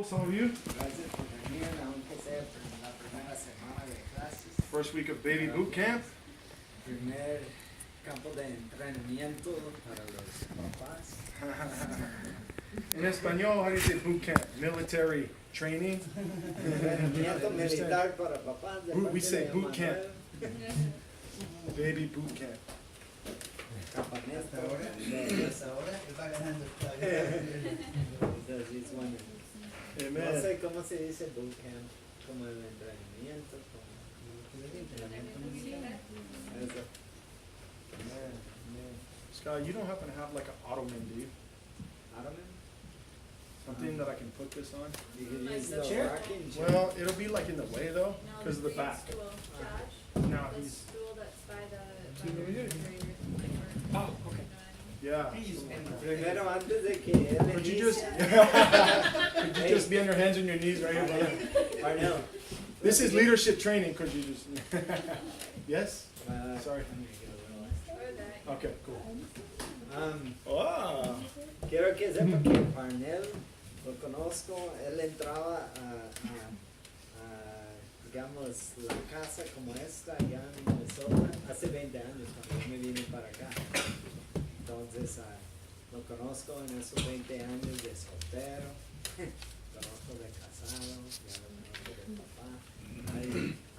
people, some of you. Gracias por venir, aunque sea la primera semana de clases. First week of baby boot camp. Primer campo de entrenamiento para los papás. In español, how do you say boot camp? Military training. Entrenamiento militar para papás. We say boot camp. Baby boot camp. Campamento. Amen. No sé cómo se dice boot camp, como el entrenamiento, como eso. Man. Scott, you don't happen to have like an ottoman, do you? Ottoman? Something that I can put this on? You can use Like the chair? rocking chair. Well, it'll be like in the way though, No, because of the back. stool, Josh. No, The he's, stool that's by the See, there you go. refrigerator. Oh, okay. yeah. Primero, antes de que él Could you just, inicie, could you just be on your hands and your knees right here, brother? Parnell. This is leadership training, could you just, yes? Sorry. Or that. Okay, cool. Um, Oh. Quiero que sepa que Parnell lo conozco, él entraba digamos, la casa como esta allá en Minnesota hace 20 años cuando yo me vine para acá. Entonces, lo conozco en esos 20 años de soltero, conozco de casado, ya lo conozco de papá.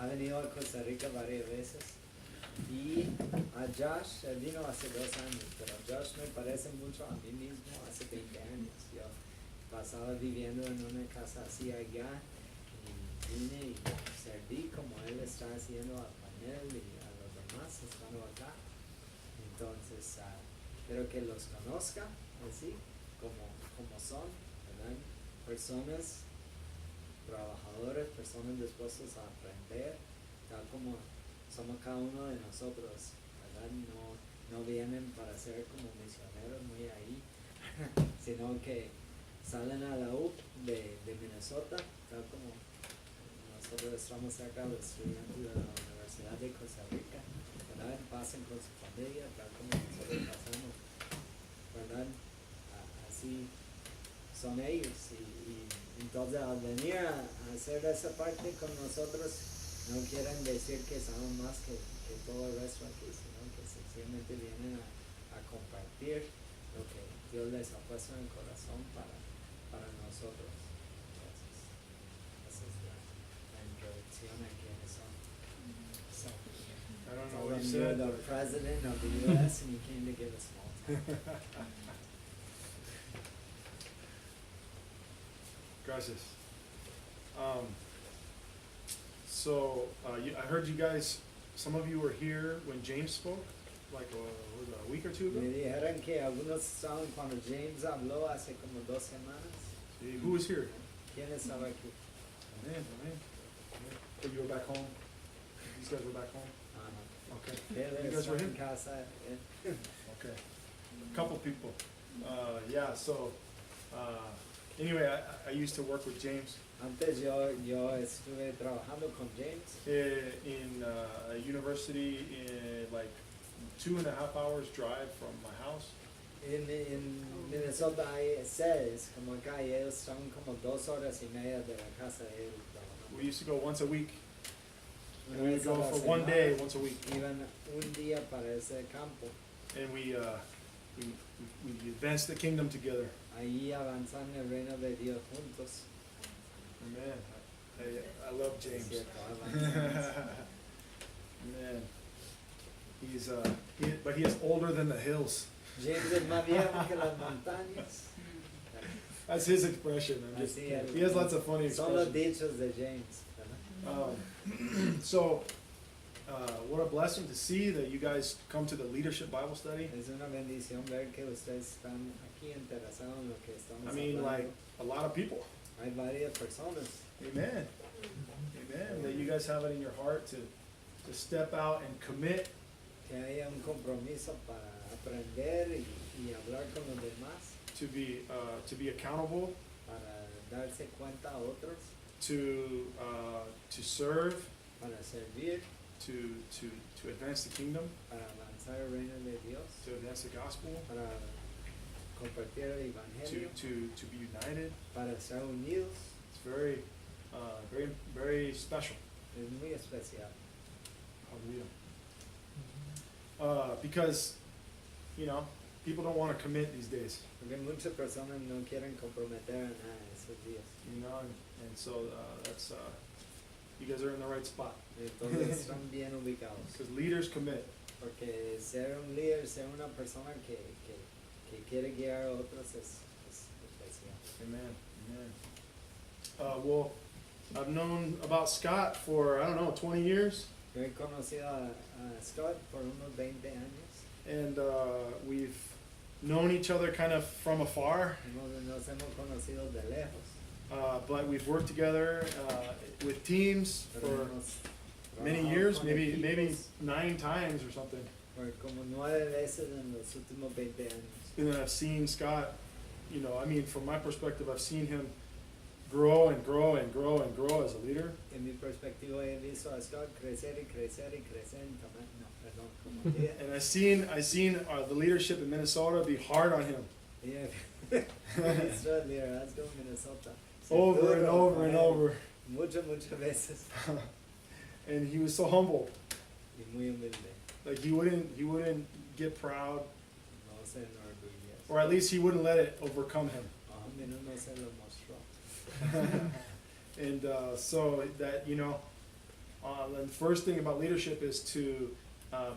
Ha venido a Costa Rica varias veces. Y a Josh, él vino hace 2 años, pero Josh me parece mucho a mí mismo hace 20 años. Yo pasaba viviendo en una casa así allá y vine y serví como él está haciendo a Parnell y a los demás estando acá. Entonces, quiero que los conozca así como son, ¿verdad? Personas trabajadores, personas dispuestas a aprender, tal como somos cada uno de nosotros, ¿verdad? No vienen para ser como misioneros muy ahí, sino que salen a la U de Minnesota, tal como nosotros estamos acá, los estudiantes de la Universidad de Costa Rica, ¿verdad? Pasan con su familia, tal como nosotros pasamos, ¿verdad? Así son ellos y entonces al venir a hacer esa parte con nosotros no quieren decir que saben más que todo el resto aquí, sino que sencillamente vienen a compartir lo que Dios les ha puesto en el corazón para nosotros. Entonces, esa es la introducción a quiénes son. So, I don't know tell what them you you're said. the but- president of the U.S. and you came to give a small talk. Gracias. I heard you guys, some of you were here when James spoke, like was it a week or two ago? Me dijeron que algunos estaban cuando James habló hace como 2 semanas. Sí, who was here? ¿Quién estaba aquí? Man. So you were back home? These guys were back home? Okay. Él You guys were estaba en here? casa. Okay. A couple people. Yeah, so, anyway, I used to work with James Antes yo estuve trabajando con James in a university in like 2.5 hours drive from my house. en Minnesota. Hay 6, como acá, y ellos son como 2 horas y media de la casa de él trabajando. We used to go once a week. And Una we would vez a go la for one day, semana, once a week. Iban un día para ese campo. And we advanced the kingdom together. Ahí avanzan el reino de Dios juntos. Man, I love Es James. cierto, avanzamos. Man, but he is older than the hills. James es más viejo que las montañas. That's his expression. Así He has lots of funny son los expressions. dichos de James, ¿verdad? So, what a blessing to see that you guys come to the Leadership Bible Study. Es una bendición ver que ustedes están aquí interesados en lo que estamos I mean, hablando. like, a lot of people. Hay varias personas. Amen. Amen. That you guys have it in your heart to step out and commit Que haya un compromiso para aprender y hablar con los demás, to be accountable, para darse cuenta a otros, to serve, para servir, to advance the kingdom, para avanzar el reino de Dios, to advance the gospel, para compartir el to evangelio, be united, para ser unidos, very, very special. Es muy especial. Hallelujah. Because, you know, people don't want to commit these days. Porque muchas personas no quieren comprometer a nada esos días. You know, and so that's you guys are in the right spot. Entonces están bien ubicados. Because leaders commit. Porque ser un líder, ser una persona que quiere guiar a otros es especial. Amen. Amen. Well, I've known about Scott for, I don't know, 20 years. Yo he conocido a Scott por unos 20 años. And we've known each other kind of from afar. Nos hemos conocido de lejos. But we've worked together with teams Pero for hemos many trabajado years, con maybe equipos 9 times or something. por como 9 veces en los últimos 20 años. And then I've seen Scott, you know, I mean, from my perspective, I've seen him grow and grow and grow and grow as a leader. En mi perspectiva he visto a Scott crecer y crecer y crecer en tamaño. No, perdón, como líder. And I've seen the leadership in Minnesota be hard on him Y he visto el liderazgo en Minnesota. ser over and duro over con and él over. Muchas veces. And he was so humble. Y muy humilde. Like he wouldn't get proud, No se enorgullece. or at least he wouldn't let it overcome him. Menos no se lo mostró. And so that, you know, the first thing about leadership is to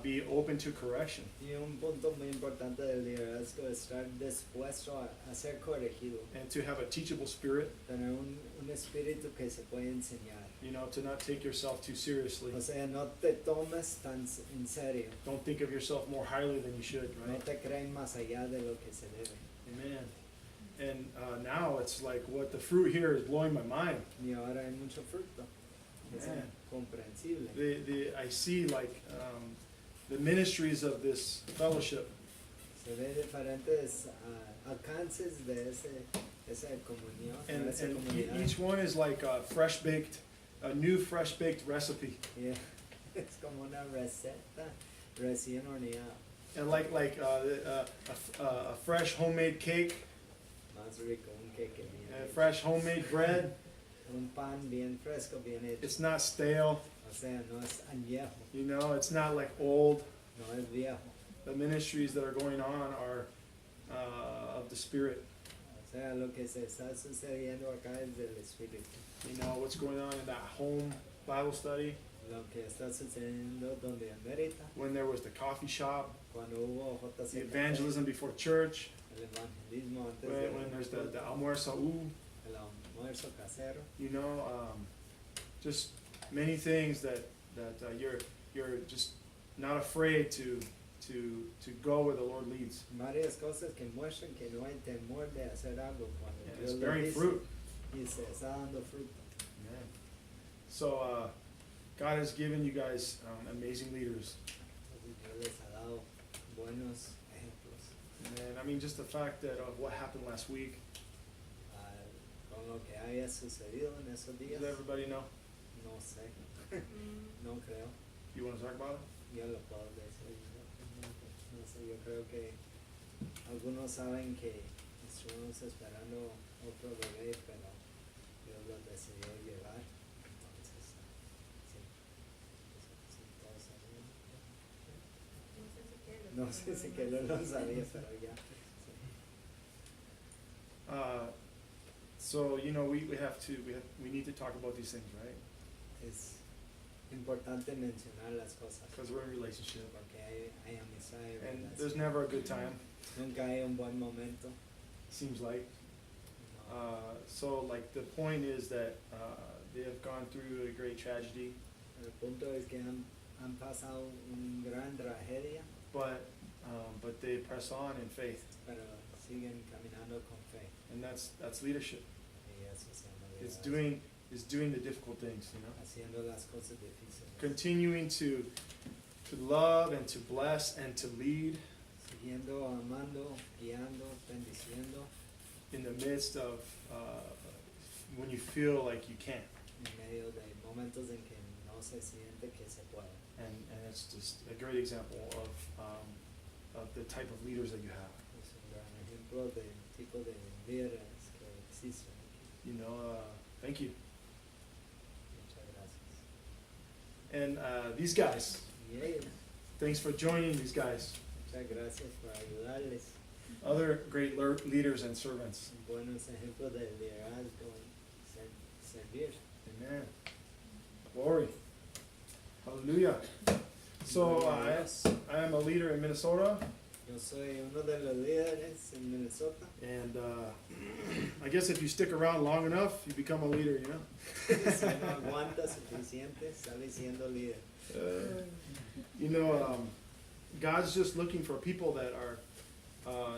be open to correction. Y un punto muy importante del liderazgo es estar dispuesto a ser corregido. And to have a teachable spirit, Tener un espíritu que se puede enseñar. you know, to not take yourself too seriously. O sea, no te tomes tan en serio. Don't think of yourself more highly than you should, No right? te crees más allá de lo que se debe. Amen. And now it's like what the fruit here is blowing my mind. Y ahora hay mucho fruto. Es Man. comprensible. I see like the ministries of this fellowship, Se ve diferentes alcances de esa comunión. and, de esa and comunidad. each one is like a new fresh baked recipe. Yeah. Es como una receta recién horneada. And like a fresh homemade cake, Más rico, un queque bien hecho. fresh homemade bread. Un pan bien fresco, bien hecho. It's not stale, O sea, no es añejo, you know, it's not like old. no es viejo. The ministries that are going on are of the Spirit. O sea, lo que se está sucediendo acá es del Espíritu. You know, what's going on in that home Bible study, Lo que está sucediendo donde América, when there was the coffee shop, cuando hubo the JC, evangelism before church, el evangelismo antes de when there's the almuerzo, el almuerzo casero. you know, just many things that you're just not afraid to go where the Lord leads. Varias cosas que muestran que no hay temor de hacer algo cuando And Dios it's lo bearing dice fruit. y se está dando fruto. Amen. So God has given you guys amazing leaders. Entonces Dios les ha dado buenos ejemplos. And I mean, just the fact that of what happened last week, Con lo que haya sucedido en esos días, does everybody know? no sé, Mm. no creo. You want to talk about it? Yo lo puedo decir, no sé, yo creo que algunos saben que estuvimos esperando otro bebé, pero Dios lo decidió llevar, entonces, sí, todos sabían. No sé si que no lo sabía, pero ya. Sí. So you know, we need to talk about these things, right? Es importante mencionar las cosas, Because we're in a relationship, porque hay amistad y and relación. there's never a good time. Nunca hay un buen momento. Seems like. No. So like the point is that they have gone through a great tragedy, El punto es que han pasado una gran tragedia, but they press on in faith, pero siguen caminando con fe. and that's leadership. Y eso se llama It's liderazgo. doing the difficult things, you know. Haciendo las cosas difíciles. Continuing to love and to bless and to lead Siguiendo, amando, guiando, bendiciendo in the midst of when you feel like you can't, en medio de momentos en que no se siente que se puede. and it's just a great example of the type of leaders that you have. Es un gran ejemplo del tipo de líderes que existen. You know, Thank you. Muchas gracias. And these guys, Y ellos, thanks for joining these guys. muchas gracias por ayudarles. Other great leaders and servants. Buenos ejemplos de liderazgo, servir. Amen. Glory. Hallelujah. So I am a leader in Minnesota, Yo soy uno de los líderes en Minnesota. and I guess if you stick around long enough, you become a leader, you know. Si no aguanta suficiente, sale siendo líder. You know, God's just looking for people that are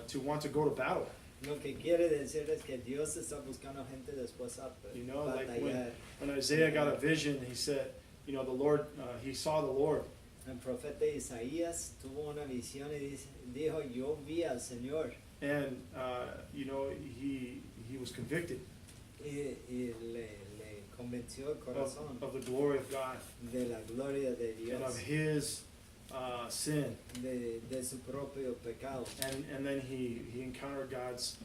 to want to go to battle. Lo que quiere decir es que Dios está buscando gente dispuesta a You know, like batallar. when Isaiah got a vision, he said, you know, the Lord, he saw the Lord. El profeta Isaías tuvo una visión y dijo, yo vi al Señor. And, you know, he was convicted Y le convenció el corazón of the glory of God de la gloria de and of Dios, his sin. de su propio pecado. And then he encountered God's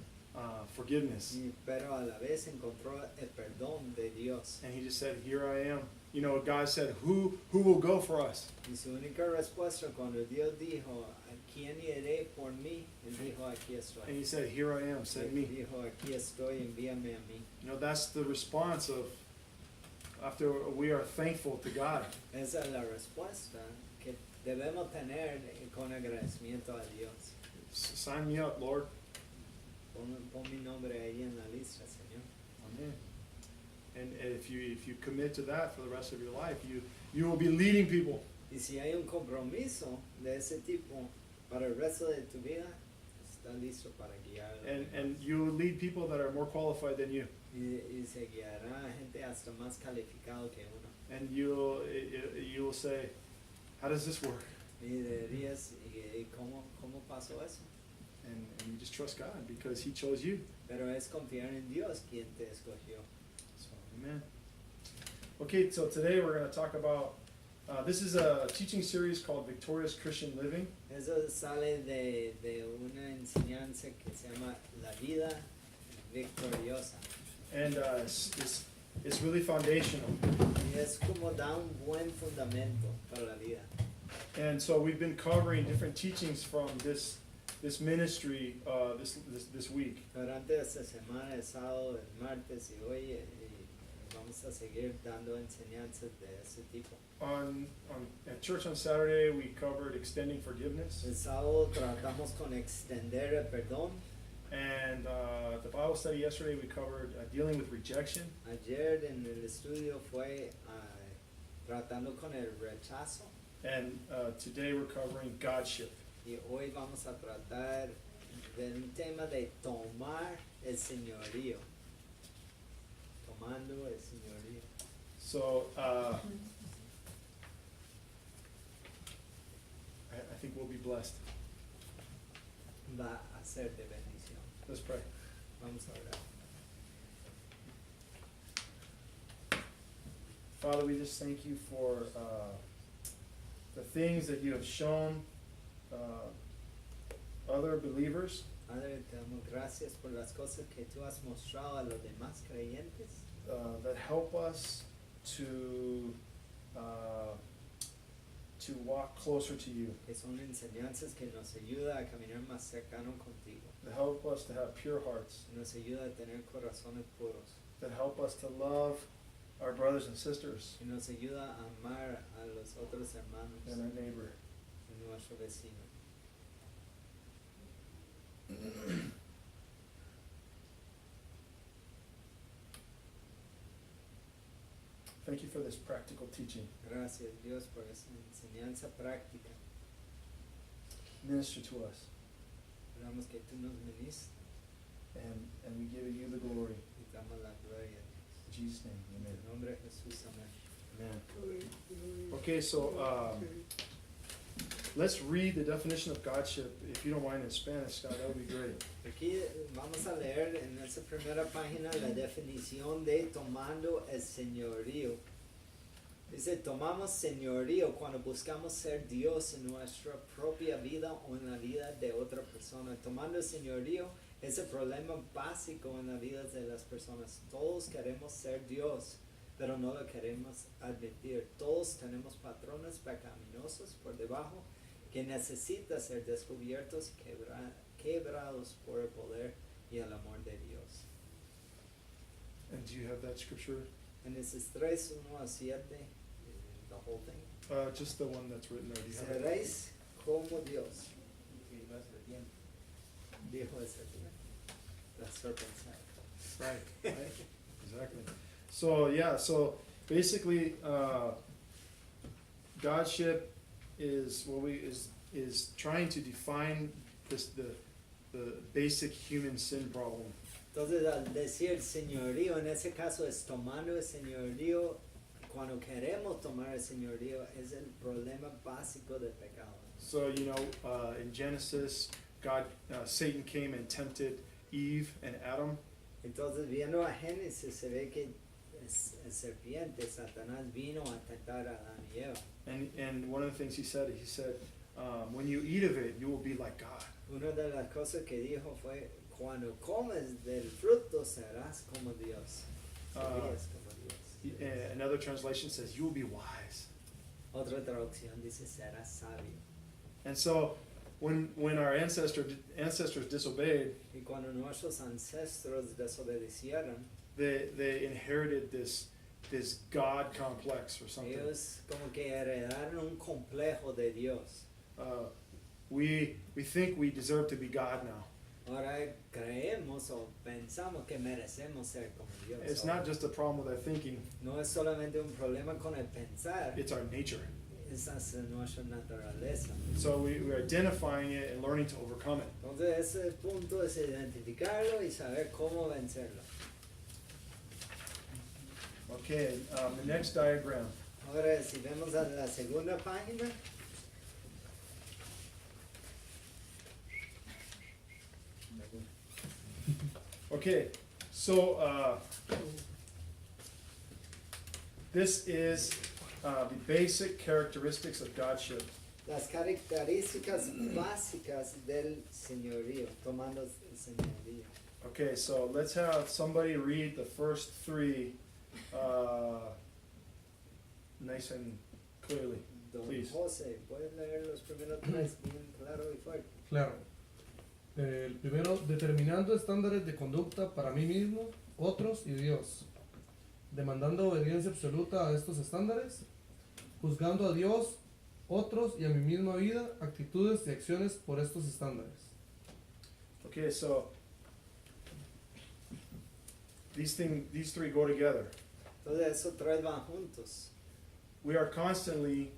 forgiveness. Pero a la vez encontró el perdón de Dios. And he just said, here I am. You know, God said, who will go for us? Y su única respuesta cuando Dios dijo, ¿a quién iré por mí? Él dijo, aquí And estoy. he said, here I am, send Él me. dijo, aquí estoy, envíame a mí. You know, that's the response of, after we are thankful to God. Esa es la respuesta que debemos tener con agradecimiento a Dios. Sign me up, Lord. Pon mi nombre ahí en la lista, Señor. Amen. And if you commit to that for the rest of your life, you will be leading people. Y si hay un compromiso de ese tipo para el resto de tu vida, está listo para guiar. And you will lead people that are more qualified than you. Y se guiará a gente hasta más calificado que uno. And you will say, how does this work? Y dirías, ¿y cómo pasó eso? And you just trust God because he chose you. Pero es confiar en Dios quien te escogió. So, amen. Okay, so today we're going to talk about, this is a teaching series called Victorious Christian Living. Eso sale de una enseñanza que se llama La Vida Victoriosa. And it's really foundational. Y es como da un buen fundamento para la vida. And so we've been covering different teachings from this ministry this week. Durante esta semana, el sábado, el martes y hoy, vamos a seguir dando enseñanzas de ese tipo. At church on Saturday, we covered extending forgiveness. El sábado tratamos con extender el perdón. And the Bible study yesterday, we covered dealing with rejection. Ayer en el estudio fue tratando con el rechazo. And today we're covering Godship. Y hoy vamos a tratar del tema de tomar el señorío. Tomando el señorío. So I think we'll be blessed. Va a ser de bendición. Let's pray. Vamos a orar. Father, we just thank you for the things that you have shown other believers Padre, te damos gracias por las cosas que tú has mostrado a los demás creyentes that help us to walk closer to you, que son enseñanzas que nos ayuda a caminar más cercano contigo, that help us to have pure hearts, que nos ayuda a tener corazones puros, that help us to love our brothers and sisters que nos ayuda a amar a los otros hermanos and our neighbor. y nuestro vecino. Thank you for this practical teaching. Gracias Dios por esa enseñanza práctica. Minister to us, Esperamos que tú nos ministres and we give you the glory. y damos la gloria a Dios. In Jesus' name, En amen. el nombre de Jesús, amén. Amen. Okay, so let's read the definition of Godship. If you don't mind in Spanish, Scott, that would be great. Aquí vamos a leer en esa primera página la definición de tomando el señorío. Dice, tomamos señorío cuando buscamos ser Dios en nuestra propia vida o en la vida de otra persona. Tomando el señorío ese problema básico en la vida de las personas. Todos queremos ser Dios, pero no lo queremos admitir. Todos tenemos patrones pecaminosos por debajo que necesitan ser descubiertos y quebrados por el poder y el amor de Dios. And do you have that scripture? Génesis 3, 1 a 7, the whole thing. Just the one that's written there. Do you have it? Seréis como Dios, dijo el serpiente. The serpent said. Right, right, exactly. So yeah, so basically, Godship is what is trying to define the basic human sin problem. Entonces, al decir señorío, en ese caso es tomando el señorío, cuando queremos tomar el señorío, es el problema básico del pecado. So in Genesis, Satan came and tempted Eve and Adam. Entonces, viendo a Génesis, se ve que el serpiente, Satanás, vino a tentar a Adán y Eva. And one of the things he said, when you eat of it, you will be like God. Una de las cosas que dijo fue, cuando comes del fruto serás como Dios. Serías como Dios. Another translation says, you will be wise. Otra traducción dice, serás sabio. And so, when our ancestors disobeyed, Y cuando nuestros ancestros desobedecieron, they inherited this God complex or something. ellos como que heredaron un complejo de Dios. We think we deserve to be God now. Ahora creemos o pensamos que merecemos ser como Dios. It's not just a problem with our thinking, No es solamente un problema con el pensar, it's our nature. esa es nuestra naturaleza. So we're identifying it and learning to overcome it. Entonces ese punto es identificarlo y saber cómo vencerlo. Okay, the next diagram. Ahora si vemos a la segunda página, Okay, so this is the basic characteristics of Godship. las características básicas del señorío, tomando el señorío. Okay, so let's have somebody read the first three nice and clearly. Don Please. José, ¿puedes leer los primeros tres bien claro y fuerte? Claro. El primero, determinando estándares de conducta para mí mismo, otros y Dios. Demandando obediencia absoluta a estos estándares. Juzgando a Dios, otros y a mi misma vida, actitudes y acciones por estos estándares. Okay, so these three go together. Entonces esos tres van juntos. We are constantly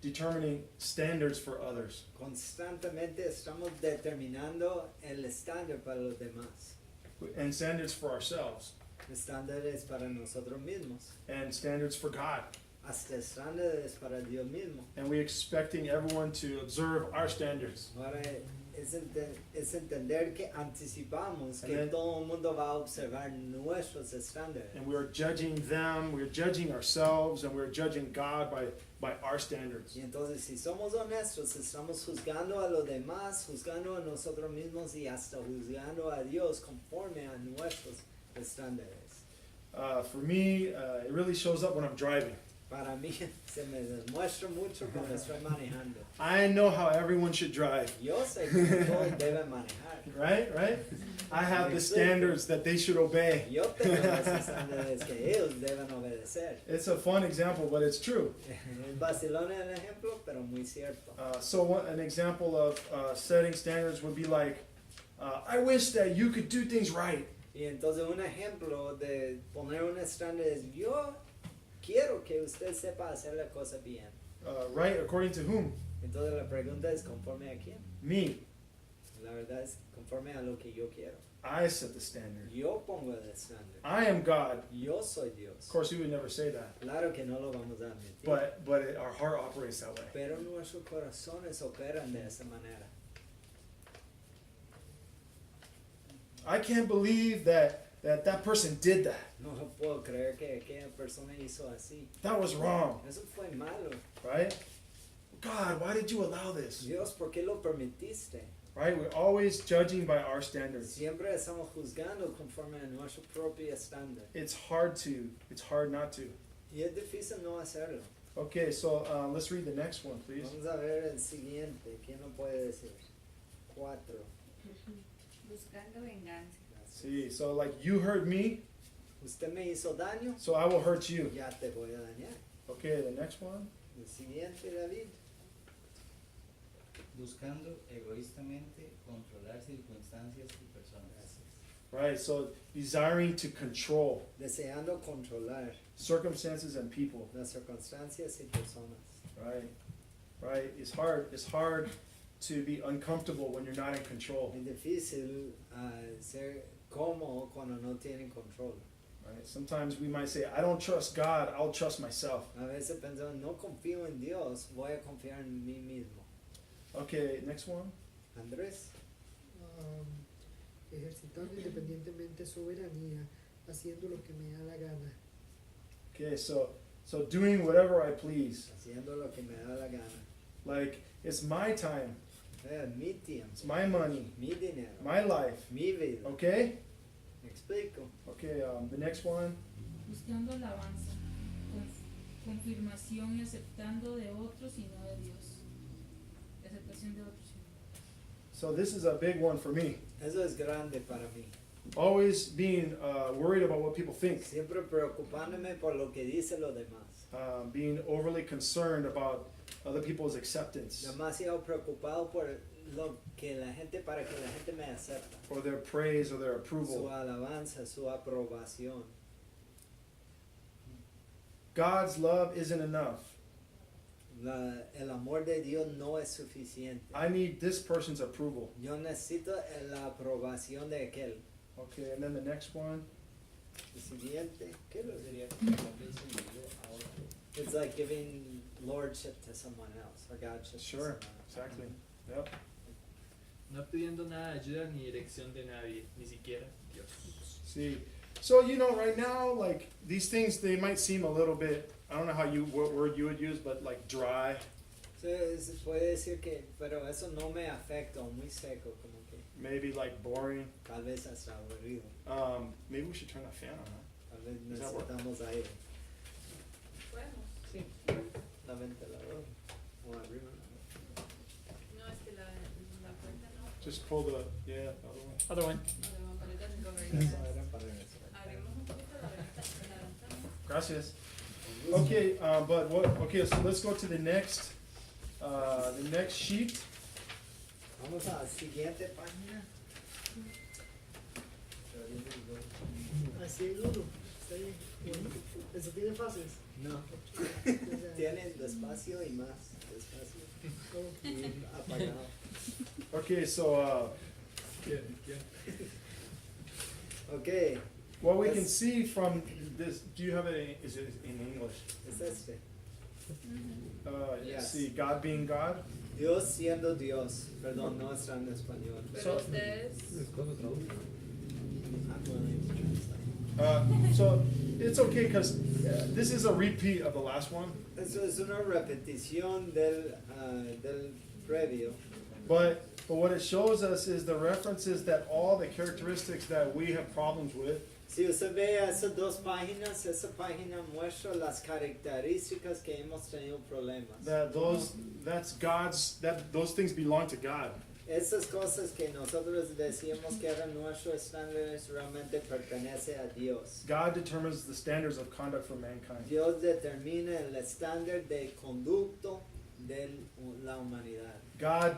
determining standards for others. Constantemente estamos determinando el estándar para los demás. And standards for ourselves. Estándares para nosotros mismos. And standards for God. Hasta estándares para Dios mismo. And we're expecting everyone to observe our standards. Ahora es entender que anticipamos que And then- todo el mundo va a observar nuestros estándares. And we're judging them, we're judging ourselves, and we're judging God by our standards. Y entonces si somos honestos, estamos juzgando a los demás, juzgando a nosotros mismos y hasta juzgando a Dios conforme a nuestros estándares. For me, it really shows up when I'm driving. Para mí se me demuestra mucho cuando estoy manejando. I know how everyone should drive, Yo sé que todos deben manejar. right? I have the standards that they should obey. Yo tengo los estándares que ellos deben obedecer. It's a fun example, but it's true. Es vacilón el ejemplo, pero muy cierto. An example of setting standards would be like, I wish that you could do things right. Y entonces un ejemplo de poner un estándar es yo quiero que usted sepa hacer la cosa bien. Right? According to whom? Entonces la pregunta es conforme a quién. Me. La verdad es conforme a lo que yo quiero. I set the standard. Yo pongo el estándar. I am God. Yo soy Dios. Of course, we would never say that, Claro que no lo vamos a admitir. but our heart operates that way. Pero nuestros corazones operan de esa manera. I can't believe that person did that. No puedo creer que aquella persona hizo así. That was wrong, Eso fue malo. right? God, why did you allow this? Dios, ¿por qué lo permitiste? right? We're always judging by our standards. Siempre estamos juzgando conforme a nuestro propio estándar. It's hard not to. Y es difícil no hacerlo. Okay, so let's read the next one, please. Vamos a ver el siguiente. ¿Quién lo puede decir? 4. Buscando venganza. Gracias. See, so like you hurt me, Usted me hizo daño, so I will hurt you. ya te voy a dañar. Okay, the next one. El siguiente, David. Buscando egoístamente controlar circunstancias y personas. Gracias. Right, so desiring to control Deseando controlar circumstances and people. las circunstancias y personas. Right. It's hard to be uncomfortable when you're not in control. Es difícil ser cómodo cuando no tienen control. Right. Sometimes we might say, I don't trust God, I'll trust myself. A veces pensamos, no confío en Dios, voy a confiar en mí mismo. Okay, next one. Andrés, Ejercitando independientemente soberanía, haciendo lo que me da la gana. Okay, so doing whatever I please. haciendo lo que me da la gana. Like, it's my time, Mi tiempo, it's my money, mi dinero, my life. mi vida. Okay? ¿Me explico? Okay, the next one. Buscando alabanza, confirmación y aceptando de otros y no de Dios. Aceptación de otros y no de Dios. So this is a big one for me. Eso es grande para mí. Always being worried about what people think. Siempre preocupándome por lo que dicen los demás. Being overly concerned about other people's acceptance Demasiado preocupado por lo que la gente, para que la gente me acepta. or their praise or their Su approval. alabanza, su aprobación. God's love isn't enough. El amor de Dios no es suficiente. I need this person's approval. Yo necesito la aprobación de aquel. Okay, and then the next one. El siguiente, ¿qué lo diría? A otro. It's like giving lordship to someone else, or godship Sure, to someone else. exactly. Yep. No pidiendo nada de ayuda ni dirección de nadie, ni siquiera Dios. See, so right now, like these things, they might seem a little bit. I don't know what word you would use, but like dry. Se puede decir que, pero eso no me afecta, o muy seco, como que Maybe like boring. tal vez hasta aburrido. Maybe we should turn that fan on. Huh? Tal vez Does that work? necesitamos aire. Bueno, La ventilador. O arriba. no es que la puerta no. Just pull the other one. Other one. But it doesn't go very Eso fast. era para regresar. Abrimos un poquito la ventana. Gracias. Okay, okay, so let's go to the next sheet. Vamos a la siguiente página. Así es uno. Está bien. Bueno, ¿eso tiene fases? No, O sea, tienen despacio y más despacio. ok. Y apagado. Okay, so Ok, what we can Yes. see from this, do you have it, is it in English? es este. Yes. See, God being God. Dios siendo Dios. Perdón, no está en español. Pero So- ustedes, I'm willing to translate. So it's okay because this is a repeat of the last one, Eso es una repetición del previo. but what it shows us is the references that all the characteristics that we have problems with, Si usted ve esas dos páginas, esa página muestra las características que hemos tenido problemas. that those things belong to God. Esas cosas que nosotros decíamos que eran nuestros estándares realmente pertenece a Dios. God determines the standards of conduct for mankind. Dios determina el estándar de conducto de la humanidad. God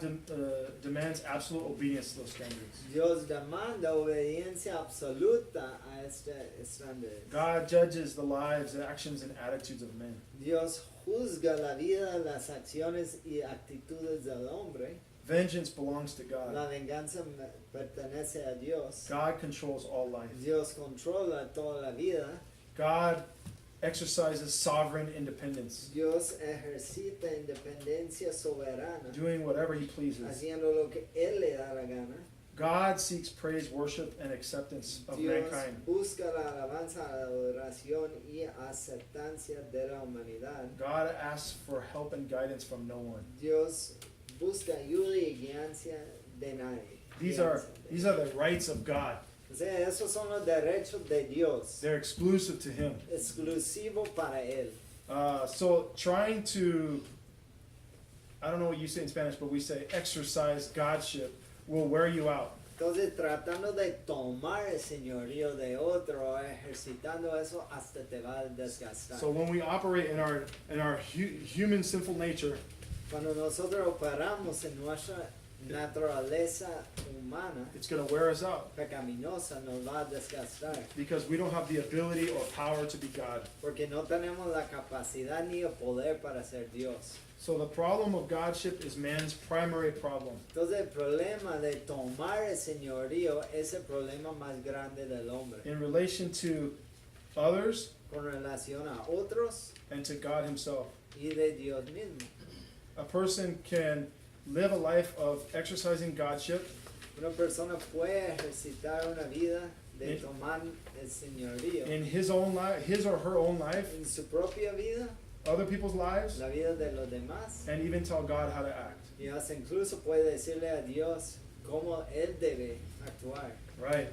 demands absolute obedience to those standards. Dios demanda obediencia absoluta a este estándar. God judges the lives, actions, and attitudes of men. Dios juzga la vida, las acciones y actitudes del hombre. Vengeance belongs to God. La venganza pertenece a Dios. God controls all life. Dios controla toda la vida. God exercises sovereign independence, Dios ejercita independencia soberana, doing whatever he pleases. haciendo lo que Él le da la gana. God seeks praise, worship, and acceptance of Dios mankind. busca la alabanza, la adoración y aceptancia de la humanidad. God asks for help and guidance from no one. Dios busca ayuda y guianza de nadie. These are the rights of God. O sea, esos son los derechos de Dios, They're exclusive to Him. exclusivo para Él. So trying to, I don't know what you say in Spanish, but we say exercise Godship will wear you out. Entonces, tratando de tomar el señorío de otro, ejercitando eso, hasta te va a desgastar. So when we operate in our human sinful nature, Cuando nosotros operamos en nuestra naturaleza humana, it's going to wear us out pecaminosa, nos va a desgastar. because we don't have the ability or power to be God. Porque no tenemos la capacidad ni el poder para ser Dios. So the problem of Godship is man's primary problem. Entonces el problema de tomar el señorío es el problema más grande del hombre. In relation to others Con relación a otros and to God Himself. y de Dios mismo. A person can live a life of exercising Godship Una persona puede ejercitar una vida de tomar el señorío in his own life, his or her own life, en su propia vida, other people's lives, la vida de los demás. and even tell God how to act. Y hasta incluso puede decirle a Dios cómo Él debe actuar. Right.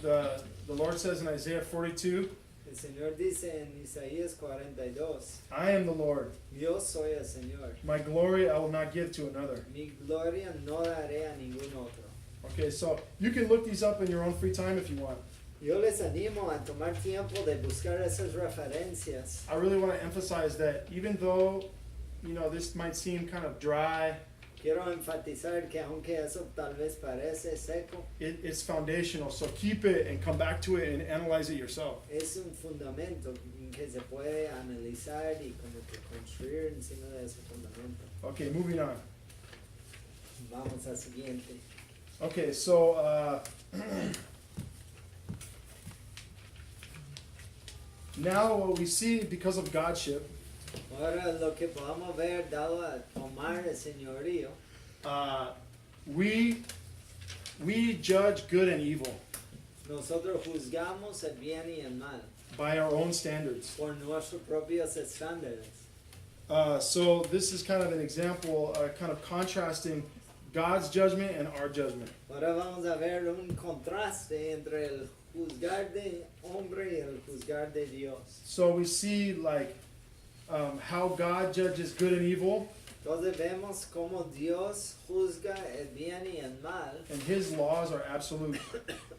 The Lord says in Isaiah 42, El Señor dice en Isaías 42, I am the Lord. yo soy el Señor. My glory I will not give to another. Mi gloria no daré a ningún otro. Okay, so you can look these up in your own free time if you want. Yo les animo a tomar tiempo de buscar esas referencias. I really want to emphasize that even though, this might seem kind of dry, Quiero enfatizar que aunque eso tal vez parece seco, it's foundational. So keep it and come back to it and analyze it yourself. es un fundamento que se puede analizar y como que construir encima de ese fundamento. Okay, moving on. Vamos al siguiente. Okay, so now what we see because of Godship, Ahora lo que podamos ver dado a tomar el señorío, we judge good and evil nosotros juzgamos el bien y el mal by our own standards. por nuestros propios estándares. So this is kind of an example, kind of contrasting God's judgment and our judgment. Ahora vamos a ver un contraste entre el juzgar de hombre y el juzgar de Dios. So we see how God judges good and evil, Entonces vemos cómo Dios juzga el bien y el mal. and His laws are absolute.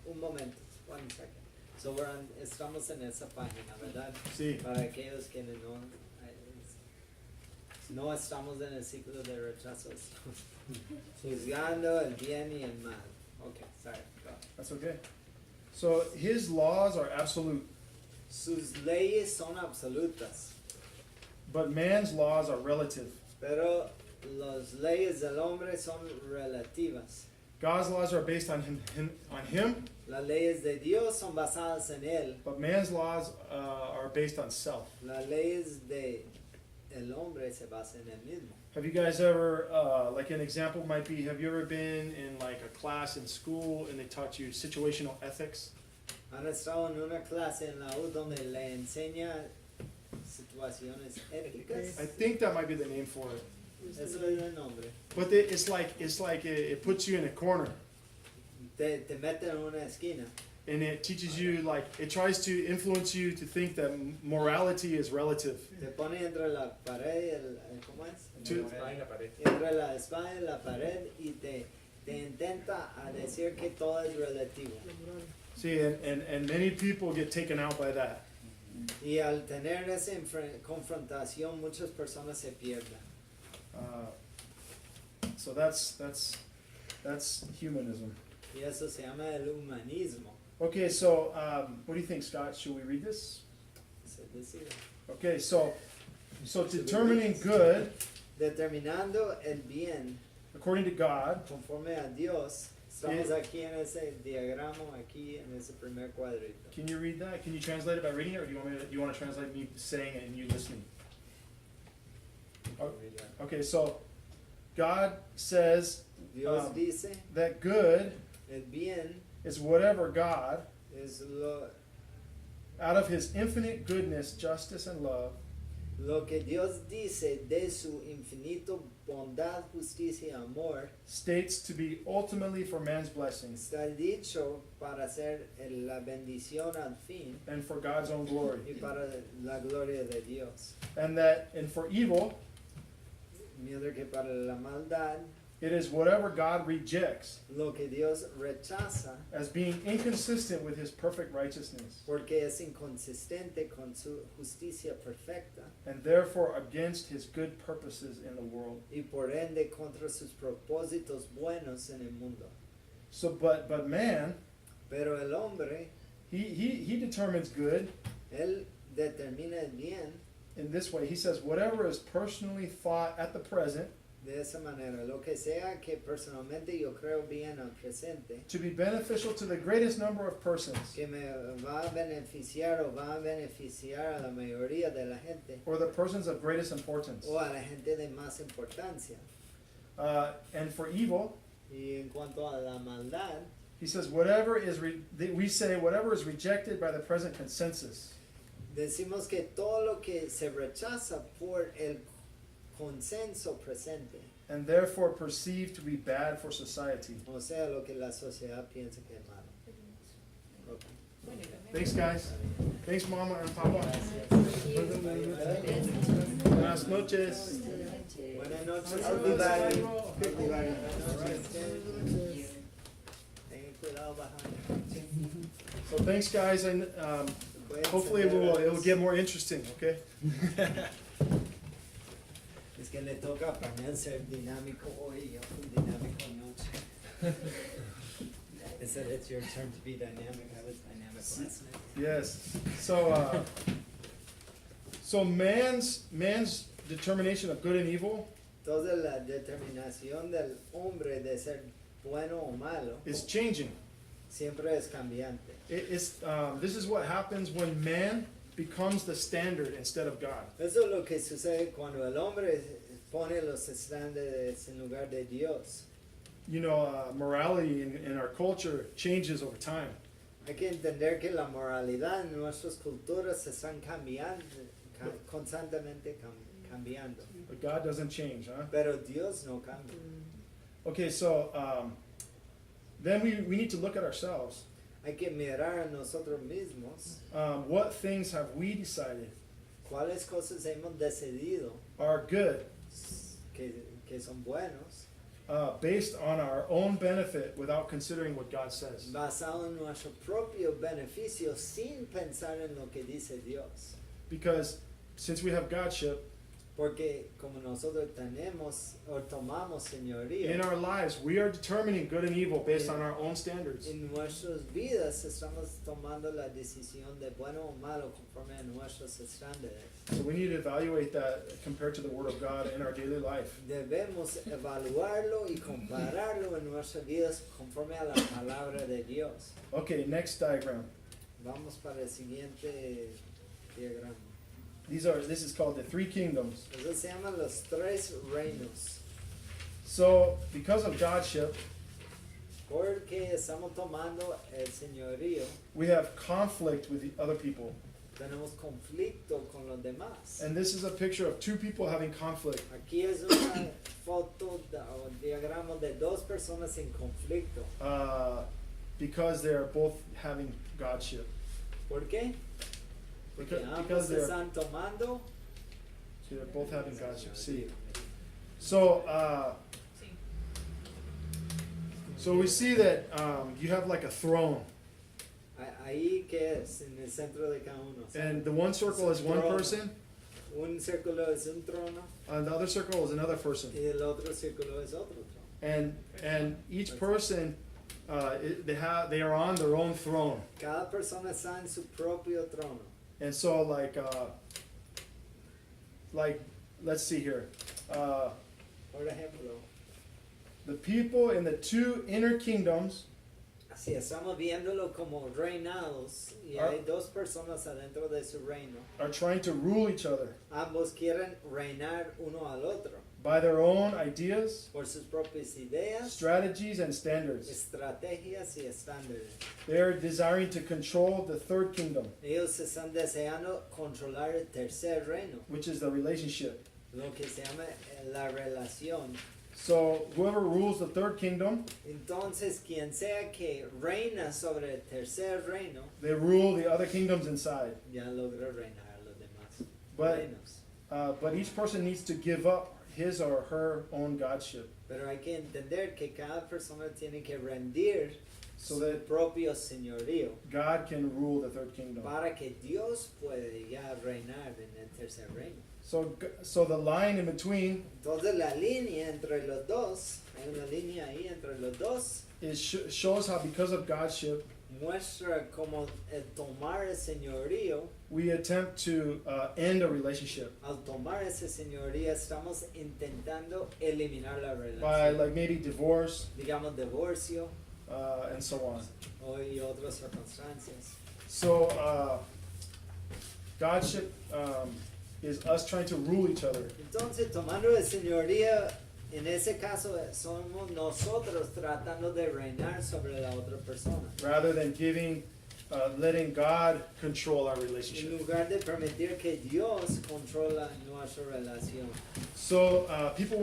Un momento, 1 second. So estamos en esa página, ¿verdad? Sí. Para aquellos que no estamos en el ciclo de rechazo, estamos juzgando el bien y el mal. Okay, sorry. Go. That's okay. So His laws are absolute, Sus leyes son absolutas, but man's laws are relative. pero las leyes del hombre son relativas. God's laws are based on him, Las leyes de Dios son basadas en Él. but man's laws are based on self. Las leyes de el hombre se basan en Él mismo. Have you guys ever, like an example might be, have you ever been in like a class in school and they taught you situational ethics? Han estado en una clase en la U donde le enseña situaciones éticas. I think that might be the name for it. Eso es el nombre. But it's like it puts you in a corner Te mete en una esquina and it teaches you, like, it tries to influence you to think that morality is relative. te pone entre la pared y ¿cómo es? To- Entre la espada y la pared y te intenta a decir que todo es relativo. La moral. See, and many people get taken out by that. Y al tener esa confrontación muchas personas se pierden. So that's humanism. Y eso se llama el humanismo. Okay, so what do you think, Scott? Should we read this? Se decide. Okay, so determining good Determinando el bien according to God conforme a Dios. Estamos aquí en ese diagrama, aquí en ese primer cuadrito. Can you read that? Can you translate it by reading it, or do you want to translate me saying it and you listening? Okay, so God says Dios dice, that good el bien is whatever God, es lo out of His infinite goodness, justice, and love, Lo que Dios dice de su infinito bondad, justicia y amor states to be ultimately for man's blessings está dicho para ser la bendición al fin and for God's own glory. y para la gloria de Dios. And for evil, Mientras que para la maldad, it is whatever God rejects lo que Dios rechaza as being inconsistent with his perfect righteousness, porque es inconsistente con su justicia perfecta and therefore against his good purposes in the world. y por ende contra sus propósitos buenos en el mundo. So, but man, Pero el hombre, he determines good él determina el bien in this way. He says, whatever is personally thought at the present de esa manera. Lo que sea que personalmente yo creo bien al presente, to be beneficial to the greatest number of persons, que me va a beneficiar o va a beneficiar a la mayoría de la gente or the persons of greatest importance. o a la gente de más importancia. And for evil, Y en cuanto a la maldad, he says, we say whatever is rejected by the present consensus, decimos que todo lo que se rechaza por el consenso presente, and therefore perceived to be bad for society. o sea, lo que la sociedad piensa que es malo. Ok. Thanks, guys. Thanks, Mama and Papa. Gracias. Buenas noches. Buenas noches, everybody. Everybody. Ten cuidado bajando. So thanks, guys, and hopefully it'll get more interesting. Okay. Es que le toca a Parnell ser dinámico hoy y yo fui dinámico anoche. It said it's your turn to be dynamic. I was dynamic last night. Yes. So man's determination of good and evil Toda la determinación del hombre de ser bueno o malo is changing. siempre es cambiante. This is what happens when man becomes the standard instead of God. Eso es lo que sucede cuando el hombre pone los estándares en lugar de Dios. You know, morality in our culture changes over time. Hay que entender que la moralidad en nuestras culturas se están cambiando, constantemente cambiando. But God doesn't change, huh? Pero Dios no cambia. Okay, so then we need to look at ourselves. Hay que mirar a nosotros mismos What things have we decided cuáles cosas hemos decidido are good que son buenos, based on our own benefit without considering what God says. basado en nuestro propio beneficio sin pensar en lo que dice Dios. Because since we have Godship, Porque como nosotros tenemos o tomamos señorío, in our lives we are determining good and evil based on our own standards. en nuestras vidas estamos tomando la decisión de bueno o malo conforme a nuestros estándares. So we need to evaluate that compared to the Word of God in our daily life. Debemos evaluarlo y compararlo en nuestras vidas conforme a la palabra de Dios. Okay, next diagram. Vamos para el siguiente diagrama. This is called the three kingdoms. Eso se llama los tres reinos. So because of Godship, Porque estamos tomando el señorío, we have conflict with the other people. tenemos conflicto con los demás. And this is a picture of two people having conflict. Aquí es una foto o diagrama de dos personas en conflicto. Because they're both having Godship. ¿Por qué? Porque Because ambos they're, están tomando. they're both having Godship. See. So, Sí. so we see that you have like a throne. Ahí que es, en el centro de cada uno. And the one circle is one person, Un círculo es un trono and the other circle is another person. y el otro círculo es otro trono. And each person, they are on their own throne. Cada persona está en su propio trono. And so like let's see here. Por ejemplo, The people in the two inner kingdoms si estamos viéndolo como reinados y hay dos personas adentro de su reino, are trying to rule each other. ambos quieren reinar uno al otro. by their own ideas, por sus propias ideas, strategies, and standards. estrategias y estándares. They are desiring to control the third kingdom, Ellos están deseando controlar el tercer reino, which is the relationship. lo que se llama la relación. So whoever rules the third kingdom, Entonces, quien sea que reina sobre el tercer reino, they rule the other kingdoms inside. ya logra reinar los demás But- reinos. But each person needs to give up his or her own godship Pero hay que entender que cada persona tiene que rendir so su that propio señorío God can rule the third kingdom. para que Dios pueda ya reinar en el tercer reino. So the line in between Entonces la línea entre los dos, hay una línea ahí entre los dos, is shows how because of godship muestra como el tomar el señorío, we attempt to end a relationship al tomar ese señorío estamos intentando eliminar la by relación, like maybe divorce digamos divorcio and so on. y otras circunstancias. So godship is us trying to rule each other. Entonces tomando el señorío, en ese caso somos nosotros tratando de reinar sobre la otra persona. Rather than letting God control our En relationship. lugar de permitir que Dios controla nuestra relación. So people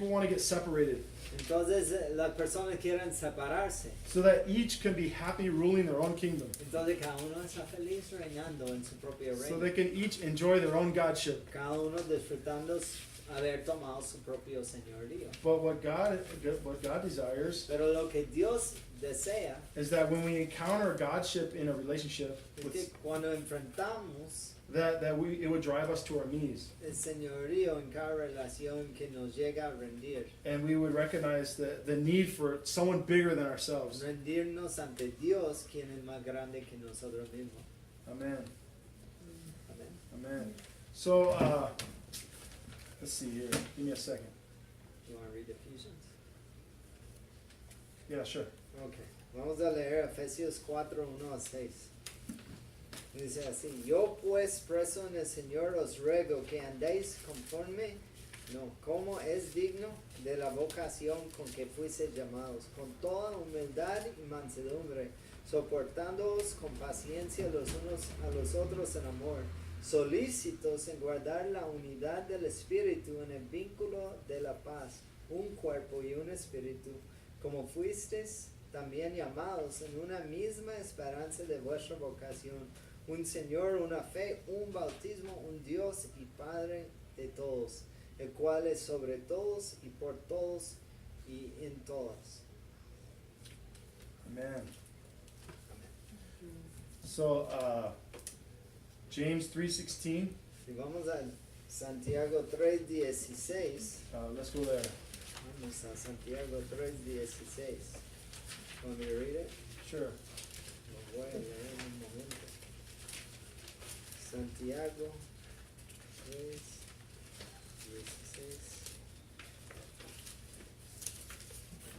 want to get separated Entonces las personas quieren separarse. so that each can be happy ruling their own kingdom. Entonces cada uno está feliz reinando en su propio So reino. they can each enjoy their own godship. Cada uno disfrutando haber tomado su propio señorío. But what God desires Pero lo que Dios desea is that when we encounter godship in a relationship, es que cuando enfrentamos it would drive us to our knees, el señorío en cada relación que nos llega a rendir. and we would recognize the need for someone bigger than ourselves. Rendirnos ante Dios, quien es más grande que nosotros mismos. Amen. Amén. Amen. So let's see here. Give me a second. You want to read Ephesians? Yeah, sure. Ok, vamos a leer Efesios 4, 1 a 6. Dice así: Yo pues preso en el Señor os ruego que andéis conforme, no, como es digno de la vocación con que fuisteis llamados, con toda humildad y mansedumbre, soportándoos con paciencia los unos a los otros en amor, solícitos en guardar la unidad del Espíritu en el vínculo de la paz, un cuerpo y un espíritu, como fuisteis también llamados en una misma esperanza de vuestra vocación, un Señor, una fe, un bautismo, un Dios y Padre de todos, el cual es sobre todos y por todos y en todas. Amen. So James 3:16. Si vamos a Santiago 3:16, Let's go there. vamos a Santiago 3:16. Want me to read it? Sure. Lo voy a leer en un momento. Santiago 3:16.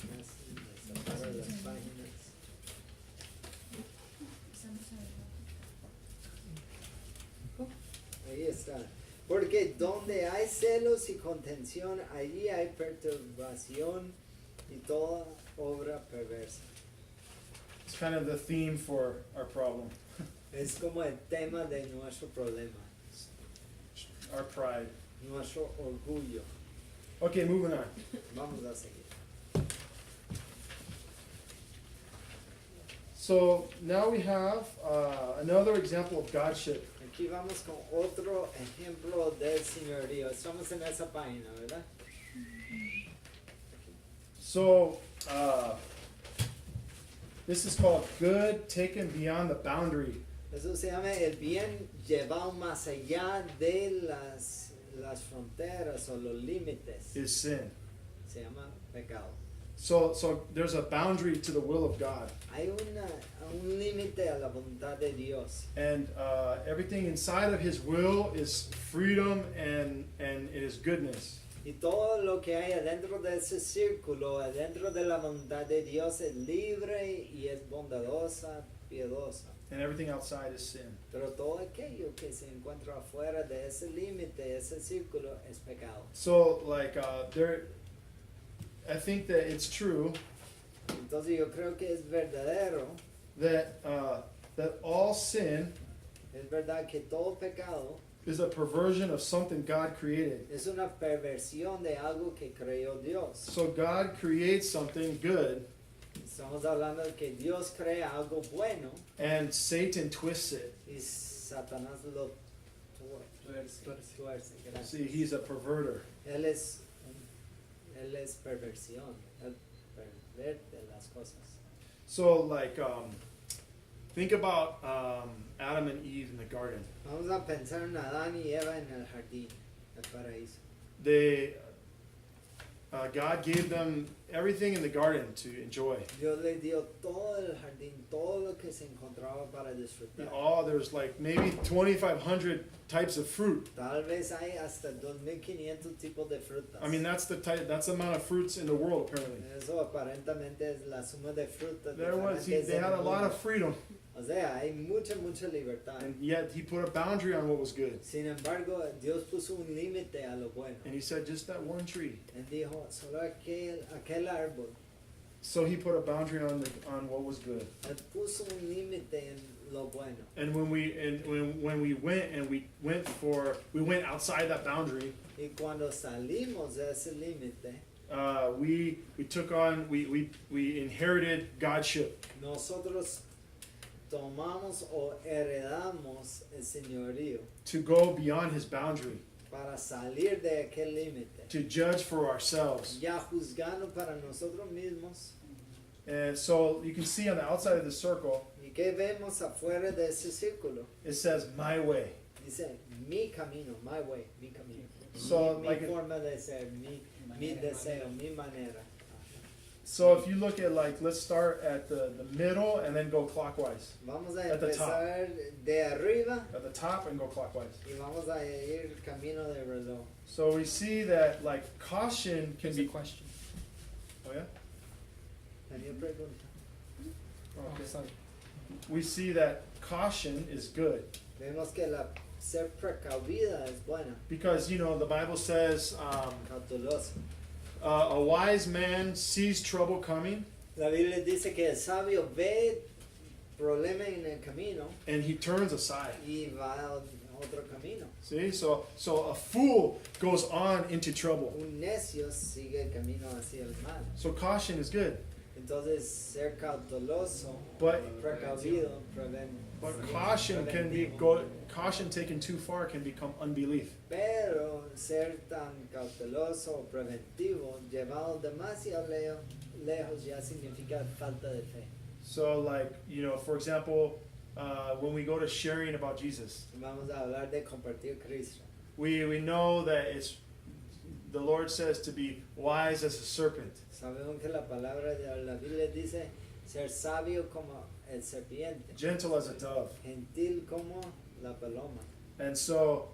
Casi me separo las páginas. Ahí está. Porque donde hay celos y contención, allí hay perturbación y toda obra perversa. It's kind of the theme for our problem, Es como el tema de nuestro problema, our pride. nuestro orgullo. Okay, moving on. Vamos a seguir. So now we have another example of godship. Aquí vamos con otro ejemplo del señorío. Estamos en esa página, ¿verdad? So this is called good taken beyond the boundary. Eso se llama el bien llevado más allá de las fronteras o los límites. Is sin. Se llama pecado. So there's a boundary to the will of God, Hay un límite a la voluntad de Dios. and everything inside of His will is freedom and it is goodness. Y todo lo que hay adentro de ese círculo, adentro de la voluntad de Dios, es libre y es bondadosa, piadosa. and everything outside is sin. Pero todo aquello que se encuentra afuera de ese límite, ese círculo, es pecado. So like I think that it's true Entonces yo creo que es verdadero, that that all sin es verdad que todo pecado is a perversion of something God created. es una perversión de algo que creó Dios. So God creates something good, Estamos hablando de que Dios crea algo bueno and Satan twists it. y Satanás lo tuerce. Gracias. See, he's a perverter. Él es perversión, él perverte las cosas. So like think about Adam and Eve in the garden. Vamos a pensar en Adán y Eva en el jardín, el paraíso. They God gave them everything in the garden to enjoy. Dios le dio todo el jardín, todo lo que se encontraba para disfrutar. There's like maybe 2,500 types of fruit. Tal vez hay hasta 2.500 tipos de frutas. I mean, that's the amount of fruits in the world apparently. Eso aparentemente es la suma de frutas. There was, diferentes they en had el a lot mundo. of freedom, O sea, hay mucha libertad. and yet he put a boundary on what was good. Sin embargo, Dios puso un límite a lo bueno. And he said just that one tree. Él dijo, solo aquel árbol. So he put a boundary on what was good. Él puso un límite en lo bueno. And when we went outside that boundary, Y cuando salimos de ese límite, we inherited Godship. nosotros tomamos o heredamos el señorío To go beyond his boundary, para salir de aquel límite. to judge for ourselves. Ya juzgando para nosotros mismos. And so you can see on the outside of the circle, ¿Y qué vemos afuera de ese círculo? it says my way. Dice, mi camino, my way, mi camino. So, mi like, forma de ser, mi deseo, mi manera. so if you look at let's start at the middle and then go clockwise. Vamos a At the top. empezar de arriba At the top and go clockwise. y vamos a ir camino de reloj. So we see that like caution can be. question. Oh yeah. Tenía pregunta. Okay. We see that caution is good Vemos que ser precavida es buena, because the Bible says cautelosa. a wise man sees trouble coming La Biblia dice que el sabio ve problema en el camino and he turns aside. y va a otro camino. See, so a fool goes on into trouble. Un necio sigue el camino hacia el mal. So caution is good, Entonces, ser cauteloso, but precavido, caution taken too far can become unbelief. pero ser tan cauteloso o preventivo, llevado demasiado lejos, ya significa falta de fe. So for example, when we go to sharing about Jesus, Vamos a hablar de compartir Cristo. we know that the Lord says to be wise as a serpent. Sabemos que la palabra de la Biblia dice ser sabio como el serpiente, Gentle as a dove. gentil como la paloma. And so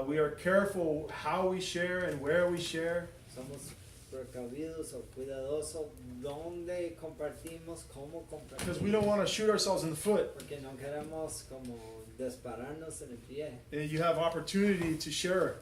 we are careful how we share and where we share. Somos precavidos o cuidadosos donde compartimos, cómo Because we compartimos, don't want to shoot ourselves in the foot. porque no queremos como dispararnos en el pie. You have opportunity to share.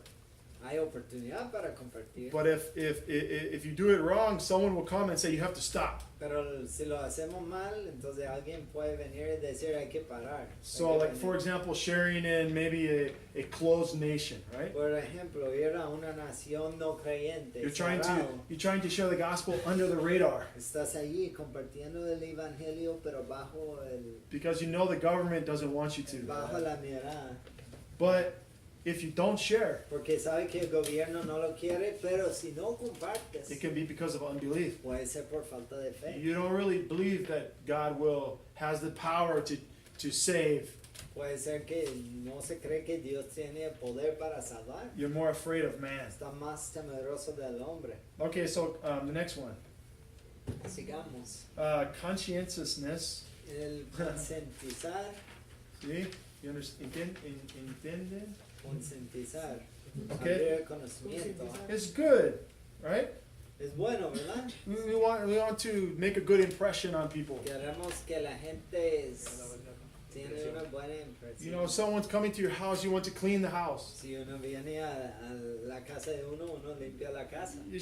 Hay oportunidad para compartir, But if you do it wrong, someone will come and say you have to stop. pero si lo hacemos mal, entonces alguien puede venir y decir hay que parar. So Hay que like for venir. example, sharing in maybe a closed nation, right? Por ejemplo, ir a una nación no creyente, You're cerrado. trying to share the gospel under the radar Estás allí compartiendo el evangelio, pero bajo because you know the government doesn't want you to. bajo la mirada, But if you don't share, porque sabe que el gobierno no lo quiere, pero si no compartes, it can be because of unbelief. puede ser por falta de fe. You don't really believe that God has the power to save. Puede ser que no se cree que Dios tiene el poder para salvar. You're more afraid of man. Está más temeroso del hombre. Okay, so the next one, Sigamos. conscientiousness. El concientizar, See, you understand? concientizar, Okay. abrir el conocimiento. It's good, right? Es bueno, ¿verdad? We want to make a good impression on people. Queremos que la gente tiene una buena impresión. You know, if someone's coming to your house, you want to clean the house. Si uno viene a la casa de uno, uno limpia la casa. You